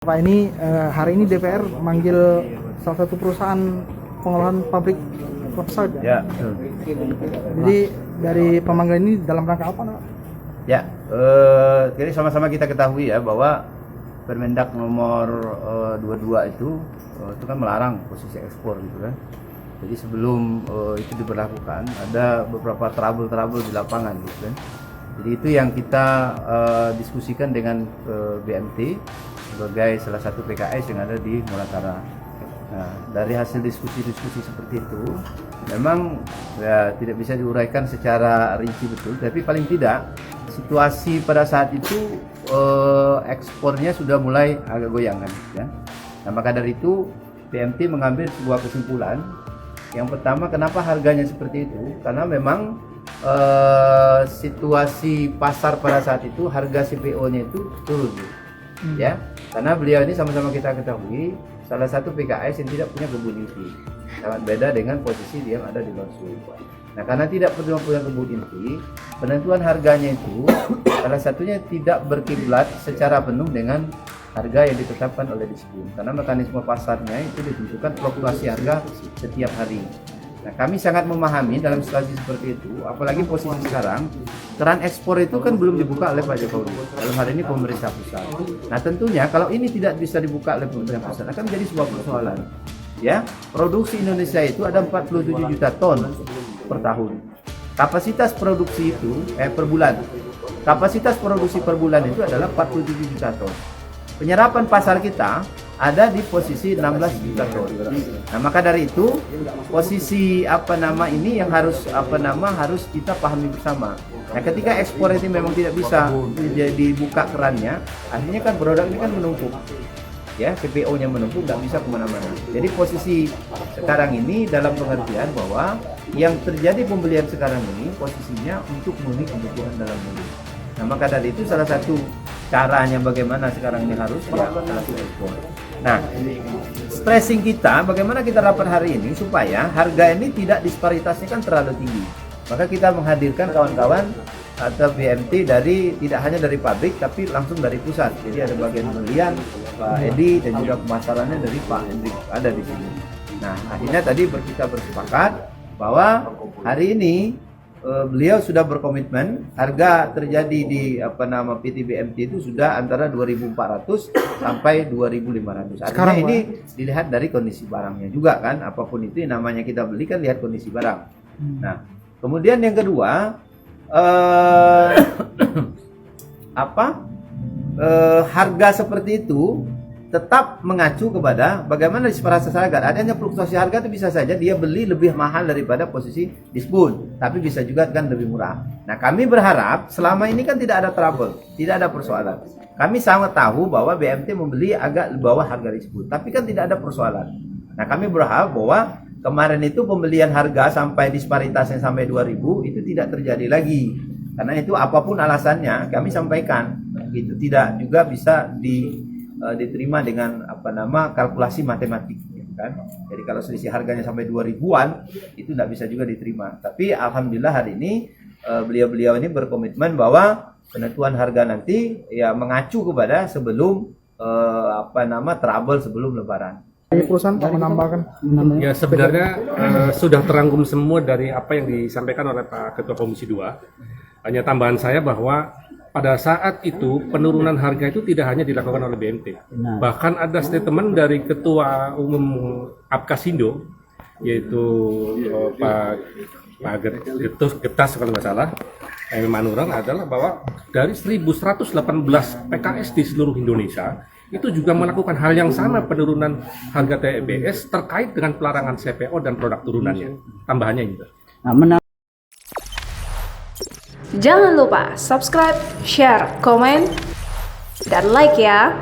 Pak, ini hari ini DPR manggil salah satu perusahaan pengolahan pabrik kelapa sawit. Ya. Jadi dari pemanggilan ini dalam rangka apa, Pak? Ya, jadi sama-sama kita ketahui ya bahwa Permendak nomor 22 itu kan melarang posisi ekspor gitu kan. Jadi sebelum itu diberlakukan ada beberapa trouble di lapangan gitu kan. Jadi itu yang kita diskusikan dengan BMT sebagai salah satu PKS yang ada di Muratara. Nah, dari hasil diskusi-diskusi seperti itu, memang ya, tidak bisa diuraikan secara rinci betul, tapi paling tidak situasi pada saat itu ekspornya sudah mulai agak goyang kan, ya. Nah, maka dari itu BMT mengambil sebuah kesimpulan. Yang pertama, kenapa harganya seperti itu? Karena memang situasi pasar pada saat itu harga CPO-nya itu turun, ya. Karena beliau ini sama-sama kita ketahui salah satu PKS yang tidak punya kebun inti, sangat beda dengan posisi dia yang ada di Bangsul. Nah, karena tidak punya kebun inti, penentuan harganya itu salah satunya tidak berkiblat secara penuh dengan harga yang ditetapkan oleh Dispun, karena mekanisme pasarnya itu ditentukan fluktuasi harga setiap hari. Nah, kami sangat memahami dalam situasi seperti itu, apalagi posisi sekarang keran ekspor itu kan belum dibuka oleh Pak Jokowi, dalam hal ini pemerintah pusat. Nah, tentunya kalau ini tidak bisa dibuka oleh pemerintah pusat akan menjadi sebuah persoalan. Ya, produksi Indonesia itu ada 47 juta ton per tahun. Kapasitas produksi itu per bulan. Kapasitas produksi per bulan itu adalah 47 juta ton. Penyerapan pasar kita ada di posisi 16 juta ton. Nah, maka dari itu posisi ini yang harus harus kita pahami bersama. Nah, ketika ekspor ini memang tidak bisa dibuka kerannya, akhirnya kan produk ini kan menumpuk. Ya, CPO-nya menumpuk, nggak bisa kemana-mana. Jadi posisi sekarang ini dalam pengertian bahwa yang terjadi pembelian sekarang ini posisinya untuk memenuhi kebutuhan dalam negeri. Nah, maka dari itu salah satu caranya bagaimana sekarang ini harus langsung ekspor. Nah, stressing kita bagaimana kita rapat hari ini supaya harga ini tidak disparitasnya kan terlalu tinggi. Maka kita menghadirkan kawan-kawan atau BMT dari tidak hanya dari pabrik tapi langsung dari pusat. Jadi ada bagian pembelian Pak Edi dan juga pemasarannya dari Pak Hendrik ada di sini. Nah, akhirnya tadi kita bersepakat bahwa hari ini beliau sudah berkomitmen harga terjadi di PT BMT itu sudah antara 2.400 sampai 2.500. Artinya ini dilihat dari kondisi barangnya juga kan, apapun itu yang namanya kita beli kan lihat kondisi barang. Nah, kemudian yang kedua harga seperti itu tetap mengacu kepada bagaimana disparasi harga. Adanya fluktuasi harga itu bisa saja dia beli lebih mahal daripada posisi Dispun, tapi bisa juga kan lebih murah. Nah, kami berharap selama ini kan tidak ada trouble, tidak ada persoalan. Kami sangat tahu bahwa BMT membeli agak di bawah harga Dispun, tapi kan tidak ada persoalan. Nah, kami berharap bahwa kemarin itu pembelian harga sampai disparitasnya sampai 2.000 itu tidak terjadi lagi. Karena itu apapun alasannya kami sampaikan, itu tidak juga bisa diterima dengan kalkulasi matematik kan. Jadi kalau selisih harganya sampai 2.000-an itu tidak bisa juga diterima. Tapi alhamdulillah hari ini beliau-beliau ini berkomitmen bahwa penentuan harga nanti ya mengacu kepada sebelum trouble sebelum lebaran. Perusahaan Pak menambahkan. Ya, sebenarnya sudah terangkum semua dari apa yang disampaikan oleh Pak Ketua Komisi 2. Hanya tambahan saya bahwa pada saat itu penurunan harga itu tidak hanya dilakukan oleh BMT. Bahkan ada statement dari Ketua Umum Apkasindo, yaitu Pak Getas kalau nggak salah, Manurang, adalah bahwa dari 1.118 PKS di seluruh Indonesia itu juga melakukan hal yang sama, penurunan harga TBS terkait dengan pelarangan CPO dan produk turunannya. Tambahannya ini. Jangan lupa subscribe, share, komen, dan like ya.